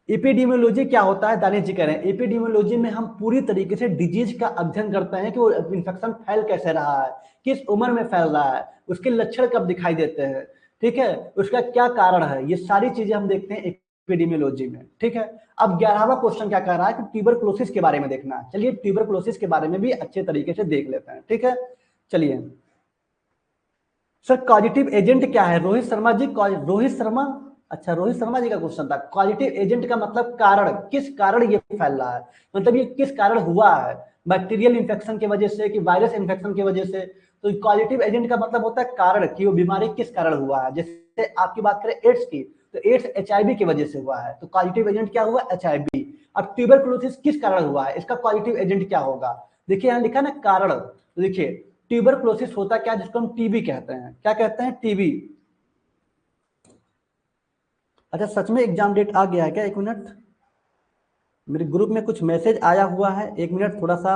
एपिडेमियोलॉजी क्या होता है, दानिश जी कह रहे हैं एपिडेमियोलॉजी में हम पूरी तरीके से डिजीज का अध्ययन करते हैं कि वो इन्फेक्शन फैल कैसे रहा है, किस उम्र में फैल रहा है, उसके लक्षण कब दिखाई देते हैं, ठीक है, उसका क्या कारण है, ये सारी चीजें हम देखते हैं एपिडेमियोलॉजी में। ठीक है, अब 11वां क्वेश्चन क्या कह रहा है कि ट्यूबरक्लोसिस के बारे में देखना है। चलिए, ट्यूबरक्लोसिस के बारे में भी अच्छे तरीके से देख लेते हैं। ठीक है, चलिए सर, कॉजेटिव एजेंट क्या है, रोहित शर्मा जी, रोहित शर्मा, अच्छा रोहित शर्मा जी का क्वेश्चन था। कॉजेटिव एजेंट का मतलब कारण, किस कारण ये फैल रहा है, मतलब ये किस कारण हुआ है, बैक्टीरियल इन्फेक्शन की वजह से कि वायरस इन्फेक्शन की वजह से। तो कॉजेटिव एजेंट का मतलब होता है कारण, कि वो बीमारी किस कारण हुआ है। जैसे आपकी बात करें एड्स की, तो एड्स एचआईवी की वजह से हुआ है, तो कॉजेटिव एजेंट क्या हुआ, एचआईवी। अब ट्यूबरकुलोसिस किस कारण हुआ है, इसका कॉजेटिव एजेंट क्या होगा। देखिए यहाँ लिखा ना कारण, तो देखिए ट्यूबरकुलोसिस होता क्या, जिसको हम टीबी कहते हैं। क्या कहते हैं, टीबी। अच्छा, सच में एग्जाम डेट आ गया है क्या, एक मिनट, मेरे ग्रुप में कुछ मैसेज आया हुआ है, एक मिनट थोड़ा सा,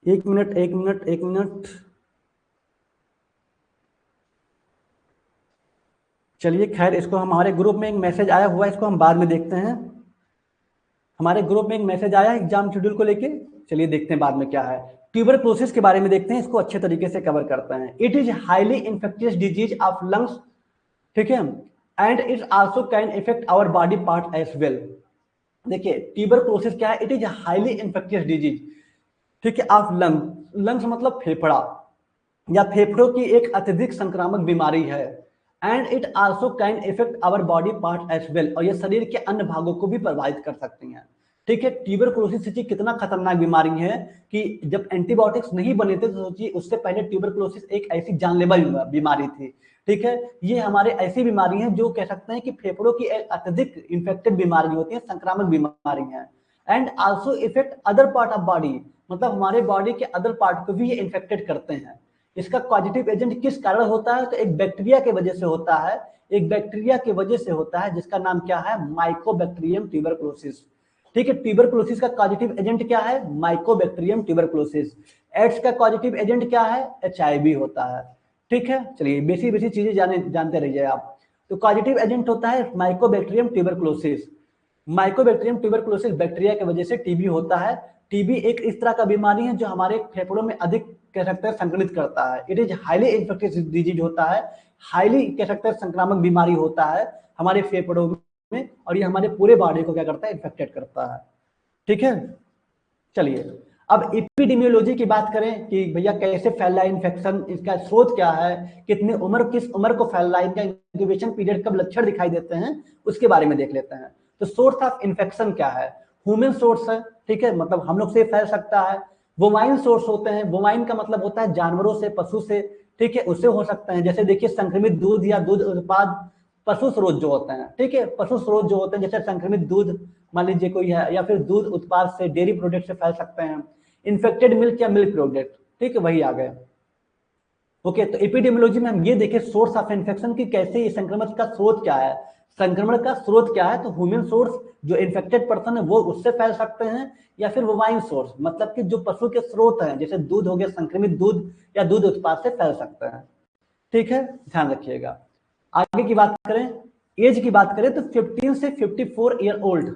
एक मिनट एक मिनट एक मिनट। चलिए खैर, इसको हमारे ग्रुप में एक मैसेज आया हुआ है, इसको हम बाद में देखते हैं। हमारे ग्रुप में एक मैसेज आया है एग्जाम शेड्यूल को लेके, चलिए देखते हैं बाद में क्या है। ट्यूबरक्लोसिस के बारे में देखते हैं, इसको अच्छे तरीके से कवर करते हैं। It is highly infectious disease of lungs, ठीक है, and it also can affect our body part as well. देखिए ट्यूबरक्लोसिस क्या है, it is highly infectious disease, ठीक है, ऑफ लंग, लंग्स मतलब फेफड़ा या फेफड़ों की एक अत्यधिक संक्रामक बीमारी है। And it also can affect our body part as well, और ये शरीर के अन्य भागों को भी प्रभावित कर सकती हैं। ठीक है, ट्यूबरकुलोसिस कितना खतरनाक बीमारी है कि जब एंटीबायोटिक्स नहीं बने थे, तो सोचिए उससे पहले ट्यूबरकुलोसिस एक ऐसी जानलेवा बीमारी थी। ठीक है, ये हमारे ऐसी बीमारी है जो कह सकते हैं कि फेफड़ों की एक अत्यधिक इन्फेक्टेड बीमारी होती है, संक्रामक बीमारी है। And also effect other part of body, मतलब हमारे बॉडी के अदर पार्ट को भी ये इन्फेक्टेड करते हैं। इसका कॉजेटिव एजेंट किस कारण होता है, तो एक बैक्टीरिया के वजह से होता है, एक बैक्टीरिया की वजह से होता है, जिसका नाम क्या है, माइकोबैक्टीरियम ट्यूबरकुलोसिस। ठीक है, ट्यूबरकुलोसिस का पॉजिटिव एजेंट क्या है, माइकोबैक्टीरियम ट्यूबरकुलोसिस। एड्स का पॉजिटिव एजेंट क्या है, एचआईवी होता है। ठीक है, चलिए बेसिक बेसिक चीजें जानते रहिए आप। तो पॉजिटिव एजेंट होता है Mycobacterium tuberculosis. Mycobacterium tuberculosis bacteria की वजह से टीबी होता है। टीबी एक इस तरह का बीमारी है जो हमारे फेफड़ों में अधिक कह सकते हैं संक्रमित करता है। It is highly infectious disease होता है, हाईली कह सकते हैं संक्रामक बीमारी होता है हमारे फेफड़ों में, और ये हमारे पूरे बॉडी को क्या करता है, इन्फेक्टेड करता है। ठीक है, चलिए अब एपिडेमियोलॉजी की बात करें कि भैया कैसे फैल रहा है इन्फेक्शन, इसका स्रोत क्या है, कितने उम्र, किस उम्र को फैल रहा है, इनका इंक्यूबेशन पीरियड कब लक्षण दिखाई देते हैं, उसके बारे में देख लेते हैं। तो सोर्स ऑफ इन्फेक्शन क्या है, ह्यूमन सोर्स है, ठीक है, मतलब हम लोग से फैल सकता है। बोवाइन सोर्स होते हैं, बोवाइन का मतलब होता है जानवरों से, पशु से, ठीक है, उससे हो सकते हैं। जैसे देखिए संक्रमित दूध या दूध उत्पाद पशु स्रोत जो होते हैं, ठीक है, पशु स्रोत जो होते हैं, जैसे संक्रमित दूध मान लीजिए कोई है, या फिर दूध उत्पाद से, डेयरी प्रोडक्ट से फैल सकते हैं। इन्फेक्टेड मिल्क या मिल्क प्रोडक्ट, ठीक है, वही आ गए। ओके, तो एपिडेमियोलॉजी में हम ये देखें सोर्स ऑफ इन्फेक्शन की, कैसे ये संक्रमण का स्रोत क्या है, संक्रमण का स्रोत क्या है। तो ह्यूमन सोर्स, जो इन्फेक्टेड पर्सन है वो उससे फैल सकते हैं, या फिर बोवाइन सोर्स, मतलब कि जो पशु के स्रोत हैं, जैसे दूध हो गया, संक्रमित दूध या दूध उत्पाद से फैल सकते हैं। ठीक है, ध्यान रखिएगा। आगे की बात करें, एज की बात करें, तो 15 से 54 ईयर ओल्ड,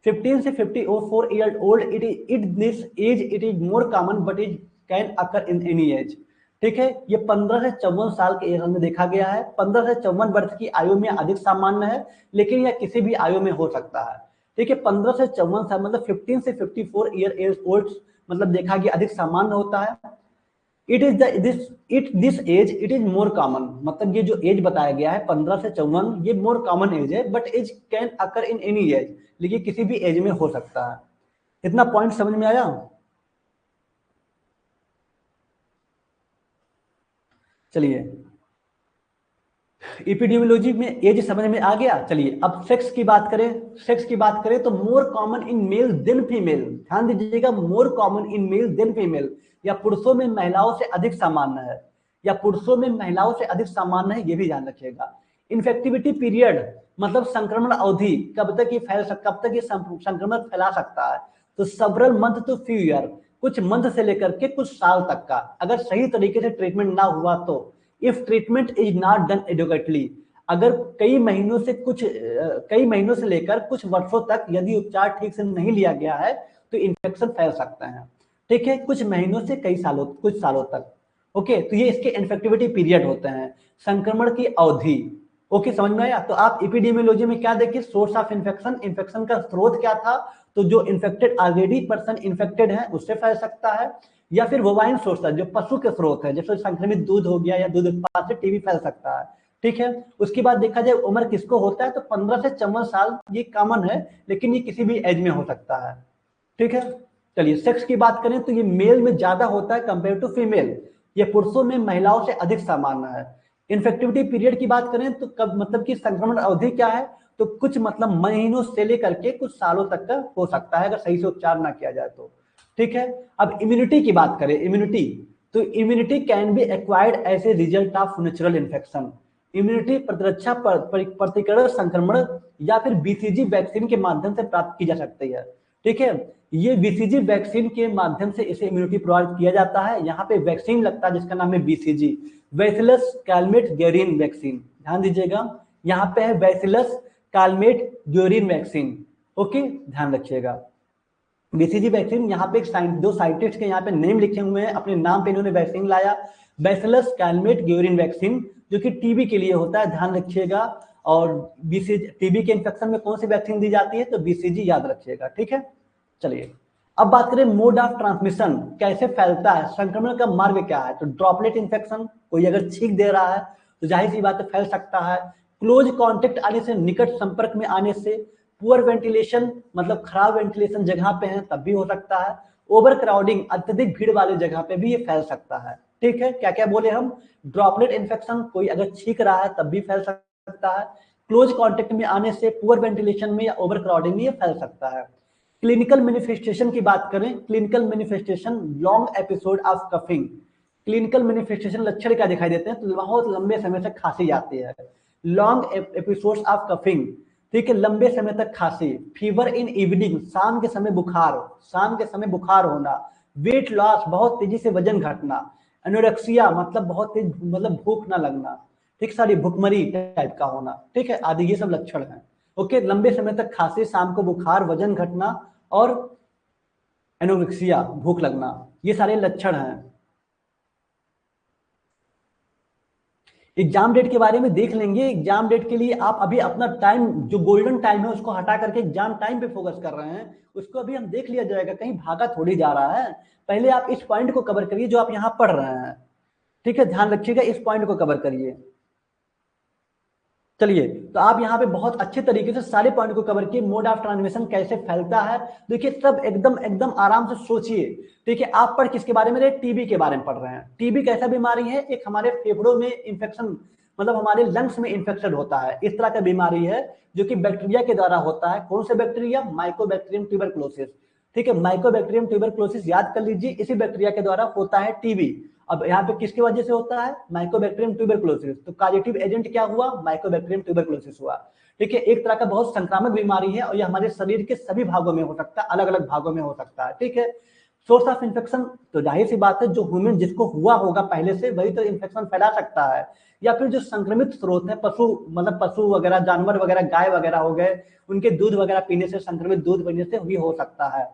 15 से 54 year old, it this age it is more common but it can occur in any age. ठीक है, ये 15 से 54 साल के एज में देखा गया है। 15 से 54 वर्ष की आयु में अधिक सामान्य है, लेकिन यह किसी भी आयु में हो सकता है। ठीक है, 15 से 54 साल मतलब 15 से 54 ईयर एज ओल्ड, मतलब देखा गया अधिक सामान्य होता है। It is this age it is more common, मतलब ये जो एज बताया गया है 15 से 54, ये मोर कॉमन एज है, but age can occur in any age, लेकिन किसी भी एज में हो सकता है। इतना पॉइंट समझ में आया। चलिए, एपिडेमियोलॉजी में एज समझ में आ गया। चलिए अब सेक्स की बात करें, सेक्स की बात करें तो more common in male than female, ध्यान दीजिएगा, more common in male than female, या पुरुषों में महिलाओं से अधिक सामान्य है, या पुरुषों में महिलाओं से अधिक सामान्य है, ये भी ध्यान रखिएगा। इन्फेक्टिविटी पीरियड मतलब संक्रमण अवधि, कब तक ये फैल सकता, कब तक ये संक्रमण फैला सकता है, तो several month to few year, कुछ मंथ से लेकर के कुछ साल तक का, अगर सही तरीके से ट्रीटमेंट ना हुआ तो, if treatment is not done adequately, अगर कई महीनों से लेकर कुछ वर्षों तक यदि उपचार ठीक से नहीं लिया गया है तो इन्फेक्शन फैल सकते हैं। ठीक है, कुछ महीनों से कुछ सालों तक। ओके, तो ये इसके इन्फेक्टिविटी पीरियड होते हैं, संक्रमण की अवधि। ओके, समझ में आया? तो आप एपिडेमियोलॉजी में क्या देखिए, सोर्स ऑफ इन्फेक्शन, इन्फेक्शन का स्रोत क्या था, तो जो इन्फेक्टेड ऑलरेडी पर्सन इन्फेक्टेड है उससे फैल सकता है, या फिर वोवाइन सोर्स है जो पशु के स्रोत है, जैसे संक्रमित दूध हो गया या दूध उत्पाद से टीबी फैल सकता है। ठीक है, उसके बाद देखा जाए उम्र किसको होता है, तो 15 से 54 साल ये कॉमन है, लेकिन ये किसी भी एज में हो सकता है। ठीक है, चलिए सेक्स की बात करें तो ये मेल में ज्यादा होता है कंपेयर टू फीमेल, ये पुरुषों में महिलाओं से अधिक सामान्य है। इन्फेक्टिविटी पीरियड की बात करें तो कब, मतलब कि संक्रमण अवधि क्या है, तो कुछ मतलब महीनों से लेकर के कुछ सालों तक का हो सकता है अगर सही से उपचार ना किया जाए तो। ठीक है, अब इम्यूनिटी की बात करें, इम्यूनिटी, तो immunity can be acquired as a result of natural infection. Immunity प्रतिरक्षा प्रतिकरण संक्रमण या फिर बीसीजी वैक्सीन के माध्यम से प्राप्त की जा सकती है। ठीक है, ये बीसीजी वैक्सीन के माध्यम से इसे इम्यूनिटी प्रोवाइड किया जाता है। यहाँ पे वैक्सीन लगता है जिसका नाम है BCG, bacillus Calmette Guérin vaccine. ध्यान दीजिएगा, यहाँ पे है bacillus Calmette Guérin vaccine. Okay, ध्यान रखिएगा। बीसीजी वैक्सीन, यहाँ पे दो साइंटिस्ट के यहाँ पे नेम लिखे हुए हैं, अपने नाम पे इन्होंने वैक्सीन लाया, बैसिलस कैलमेट ग्यूरिन वैक्सीन, जो कि टीबी के लिए होता है, ध्यान रखिएगा। और बीसीजी टीबी के इन्फेक्शन में कौन सी वैक्सीन दी जाती है, तो बीसीजी याद रखिएगा। ठीक है, चलिए अब बात करें मोड ऑफ ट्रांसमिशन, कैसे फैलता है, संक्रमण का मार्ग क्या है, तो ड्रॉपलेट इन्फेक्शन, कोई अगर छींक दे रहा है तो जाहिर सी बात है फैल सकता है। क्लोज कांटेक्ट आने से, निकट संपर्क में आने से, पुअर वेंटिलेशन, मतलब खराब वेंटिलेशन जगह पे है तब भी हो सकता है, ओवर क्राउडिंग, अत्यधिक भीड़ वाले जगह पे भी ये फैल सकता है। ठीक है, क्या क्या बोले हम, ड्रॉपलेट इन्फेक्शन, कोई अगर छींक रहा है तब भी फैल सकता है, क्लोज कॉन्टेक्ट में आने से, पुअर वेंटिलेशन में या ओवर क्राउडिंग में ये फैल सकता है। क्लिनिकल मैनिफेस्टेशन की बात करें, clinical manifestation, long episode of coughing, clinical manifestation लक्षण क्या दिखाई देते हैं, तो बहुत लंबे समय तक खांसी आती है, लॉन्ग एपिसोड्स ऑफ कफिंग। ठीक है, लंबे समय तक खांसी, फीवर इन इवनिंग, शाम के समय बुखार, शाम के समय बुखार होना, वेट लॉस, बहुत तेजी से वजन घटना, एनोरेक्सिया, मतलब बहुत तेज, मतलब भूख ना लगना, ठीक, सारी भुखमरी टाइप का होना, ठीक है, आदि ये सब लक्षण हैं। ओके, लंबे समय तक खांसी, शाम को बुखार, वजन घटना और एनोरेक्सिया, भूख लगना, ये सारे लक्षण हैं। एग्जाम डेट के बारे में देख लेंगे। एग्जाम डेट के लिए आप अभी अपना टाइम, जो गोल्डन टाइम है उसको हटा करके एग्जाम टाइम पे फोकस कर रहे हैं, उसको अभी हम देख लिया जाएगा, कहीं भागा थोड़ी जा रहा है। पहले आप इस पॉइंट को कवर करिए जो आप यहाँ पढ़ रहे हैं। ठीक है, ध्यान रखिएगा, इस पॉइंट को कवर करिए। चलिए, तो आप यहाँ पे बहुत अच्छे तरीके से सारे पॉइंट को कवर किए, मोड ऑफ ट्रांसमिशन कैसे फैलता है, देखिए सब एकदम एकदम आराम से सोचिए। ठीक है, आप पढ़ किसके बारे में रहे, टीबी के बारे में पढ़ रहे हैं। टीबी कैसा बीमारी है, एक हमारे फेफड़ों में इंफेक्शन, मतलब हमारे लंग्स में इंफेक्शन होता है, इस तरह का बीमारी है जो कि बैक्टीरिया के द्वारा होता है। कौन से बैक्टीरिया, माइकोबैक्टीरियम ट्यूबरकुलोसिस। ठीक है, माइकोबैक्टीरियम ट्यूबरकुलोसिस याद कर लीजिए, इसी बैक्टीरिया के द्वारा होता है टीबी। अब यहाँ पे किसकी वजह से होता है, माइकोबैक्टीरियम ट्यूबरकुलोसिस, तो कॉजेटिव एजेंट क्या हुआ, माइकोबैक्टीरियम ट्यूबरकुलोसिस हुआ। ठीक है, एक तरह का बहुत संक्रामक बीमारी है और यह हमारे शरीर के सभी भागों में हो सकता है, अलग अलग भागों में हो सकता है। ठीक है, सोर्स ऑफ इन्फेक्शन, तो जाहिर सी बात है जो ह्यूमन जिसको हुआ होगा पहले से वही तो इन्फेक्शन फैला सकता है, या फिर जो संक्रमित स्रोत है, पशु, मतलब पशु वगैरह, जानवर वगैरह, गाय वगैरह हो गए, उनके दूध वगैरह पीने से, संक्रमित दूध पीने से भी हो सकता है।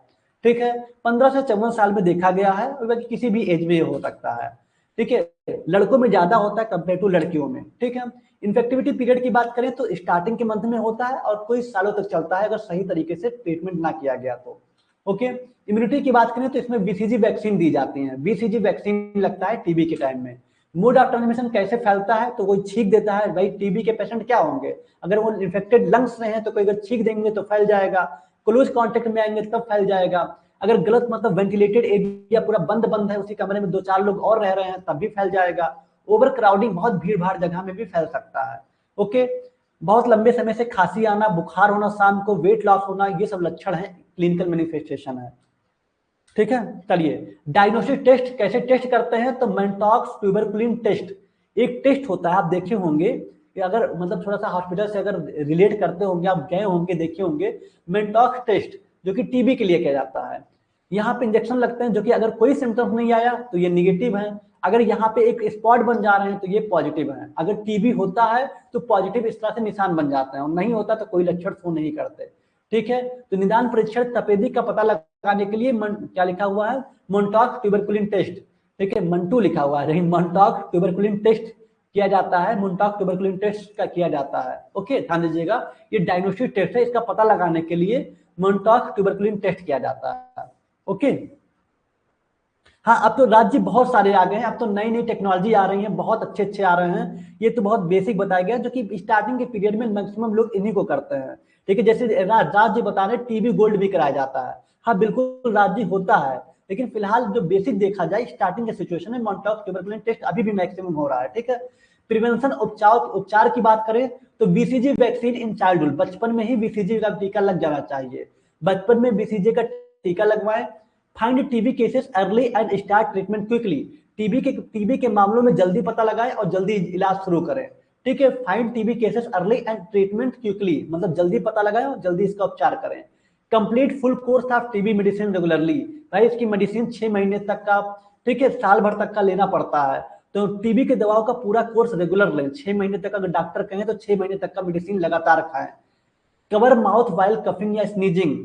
ठीक है, 15 से 54 साल में देखा गया है, और बाकी किसी भी एज में हो सकता है। ठीक है, लड़कों में ज्यादा होता है कंपेयर टू लड़कियों में। ठीक है, इन्फेक्टिविटी पीरियड की बात करें तो स्टार्टिंग के मंथ में होता है और कोई सालों तक चलता है अगर सही तरीके से ट्रीटमेंट ना किया गया तो। ओके, इम्यूनिटी की बात करें तो इसमें बीसीजी वैक्सीन दी जाती है, बीसीजी वैक्सीन लगता है टीबी के टाइम में। मोड ऑफ ट्रांसमिशन कैसे फैलता है, तो कोई छींक देता है, भाई टीबी के पेशेंट क्या होंगे, अगर वो इन्फेक्टेड लंग्स से हैं तो कोई अगर छींक देंगे तो फैल जाएगा, क्लोज कॉन्टेक्ट में आएंगे तब फैल जाएगा, अगर गलत, मतलब वेंटिलेटेड एरिया पूरा बंद बंद है, उसी कमरे में 2-4 लोग और रह रहे हैं तब भी फैल जाएगा, ओवर क्राउडिंग, बहुत भीड़ भाड़ जगह में भी फैल सकता है। ओके, बहुत लंबे समय से खांसी आना, बुखार होना, शाम को वेट लॉस होना, ये सब लक्षण है, क्लिनिकल मैनिफेस्टेशन है। ठीक है, चलिए डायग्नोस्टिक टेस्ट कैसे टेस्ट करते हैं, तो मेंटॉक्स ट्यूबरकुलिन टेस्ट एक टेस्ट होता है, आप देखे होंगे कि अगर, मतलब थोड़ा सा हॉस्पिटल से अगर रिलेट करते होंगे, आप गए होंगे, देखे होंगे, मेंटॉक्स टेस्ट जो कि टीबी के लिए किया जाता है। यहाँ पे इंजेक्शन लगते हैं, जो कि अगर कोई सिम्टम्स नहीं आया तो ये निगेटिव है, अगर यहाँ पे एक स्पॉट बन जा रहे हैं तो ये पॉजिटिव है। अगर टीबी होता है तो पॉजिटिव इस तरह से निशान बन जाते हैं, और नहीं होता तो कोई लक्षण शो नहीं करते। ठीक है, तो निदान परीक्षण तपेदिक का पता लगाने के लिए क्या लिखा हुआ है, मोन्टॉक ट्यूबरकुलिन टेस्ट। ठीक है, मंटू लिखा हुआ है, लेकिन मोन्टॉक ट्यूबरकुलिन टेस्ट किया जाता है, मोन्टॉक ट्यूबरकुलिन टेस्ट का किया जाता है। ओके, ध्यान दीजिएगा, ये डायग्नोस्टिक टेस्ट है, इसका पता लगाने के लिए मोन्टॉक ट्यूबरकुलिन टेस्ट किया जाता है। ओके, हाँ, अब तो राज्य बहुत सारे आ गए हैं, अब तो नई नई टेक्नोलॉजी आ रही है, बहुत अच्छे अच्छे आ रहे हैं। ये तो बहुत बेसिक बताया गया, जो कि स्टार्टिंग के पीरियड में मैक्सिमम लोग इन्हीं को करते हैं। ठीक है, जैसे राज्य बता रहे टीबी गोल्ड भी कराया जाता है। हाँ बिल्कुल, राज्य होता है, लेकिन फिलहाल जो बेसिक देखा जाए स्टार्टिंग के सिचुएशन में मोन्टॉक ट्यूबरकुलिन टेस्ट अभी भी मैक्सिमम हो रहा है। ठीक है, प्रिवेंशन उपचार की बात करें तो बीसीजी वैक्सीन इन चाइल्डहुड, बचपन में ही बीसीजी का टीका लग जाना चाहिए, बचपन में बीसीजी का टीका लगवाएं। Find TB cases early and start treatment quickly, TB के मामलों में जल्दी पता लगाएं और जल्दी इलाज शुरू करें। ठीक है, find TB cases early and treatment quickly, मतलब जल्दी पता लगाएं और जल्दी इसका उपचार करें। Complete full course of TB medicine regularly, भाई इसकी मेडिसिन 6 महीने तक का, ठीक है, साल भर तक का लेना पड़ता है। तो टीबी के दवाओं का पूरा कोर्स रेगुलर लें, 6 महीने तक, अगर डॉक्टर कहें तो 6 महीने तक का मेडिसिन लगातार खाएं। कवर माउथ वाइल कफिंग या स्नीजिंग,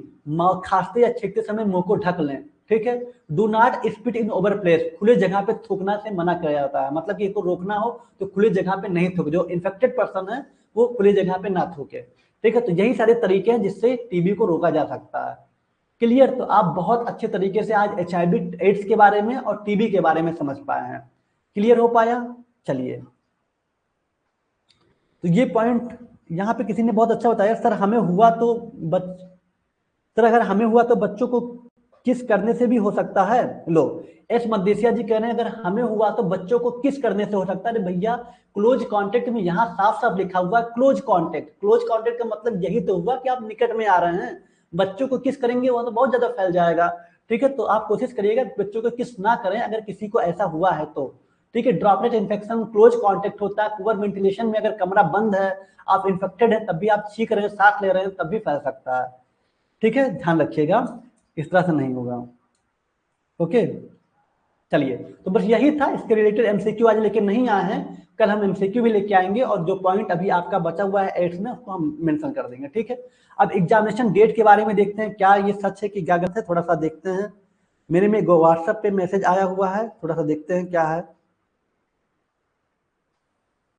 खांसते या छींकते समय मुंह को ढक लें। ठीक है, do not spit in over place, खुले जगह पे थूकना से मना किया जाता है, मतलब कि इसको रोकना हो तो खुले जगह पे नहीं थूक, जो इन्फेक्टेड पर्सन है वो खुले जगह पे ना थूके। ठीक है, तो यही सारे तरीके हैं जिससे टीबी को रोका जा सकता है। क्लियर, तो आप बहुत अच्छे तरीके से आज HIV एड्स के बारे में और टीबी के बारे में समझ पाए हैं। क्लियर हो पाया? चलिए, तो ये पॉइंट यहाँ पे किसी ने बहुत अच्छा बताया, सर हमें हुआ तो सर अगर हमें हुआ तो बच्चों को किस करने से भी हो सकता है। लो, एस मदेशिया जी कह रहे हैं अगर हमें हुआ तो बच्चों को किस करने से हो सकता है। अरे भैया, क्लोज कांटेक्ट में यहाँ साफ साफ लिखा हुआ है क्लोज कांटेक्ट, क्लोज कांटेक्ट का मतलब यही तो हुआ कि आप निकट में आ रहे हैं। बच्चों को किस करेंगे वो तो बहुत ज्यादा फैल जाएगा। ठीक है, तो आप कोशिश करिएगा बच्चों को किस ना करें अगर किसी को ऐसा हुआ है तो। ठीक है, ड्रॉपलेट इन्फेक्शन क्लोज कांटेक्ट होता है, पुअर वेंटिलेशन में अगर कमरा बंद है, आप इन्फेक्टेड है, तब भी आप छींक रहे हैं, सांस ले रहे हैं, तब भी फैल सकता है। ठीक है, ध्यान रखिएगा, इस तरह से नहीं होगा। ओके, चलिए, तो बस यही था, इसके रिलेटेड एमसीक्यू आज लेके नहीं आए हैं, कल हम एमसीक्यू भी लेके आएंगे, और जो पॉइंट अभी आपका बचा हुआ है एड्स में उसको हम मेंशन कर देंगे। ठीक है, अब एग्जामिनेशन डेट के बारे में देखते हैं, क्या ये सच है कि क्या गलत है, थोड़ा सा देखते हैं। मेरे में व्हाट्सएप पे मैसेज आया हुआ है, थोड़ा सा देखते हैं क्या है।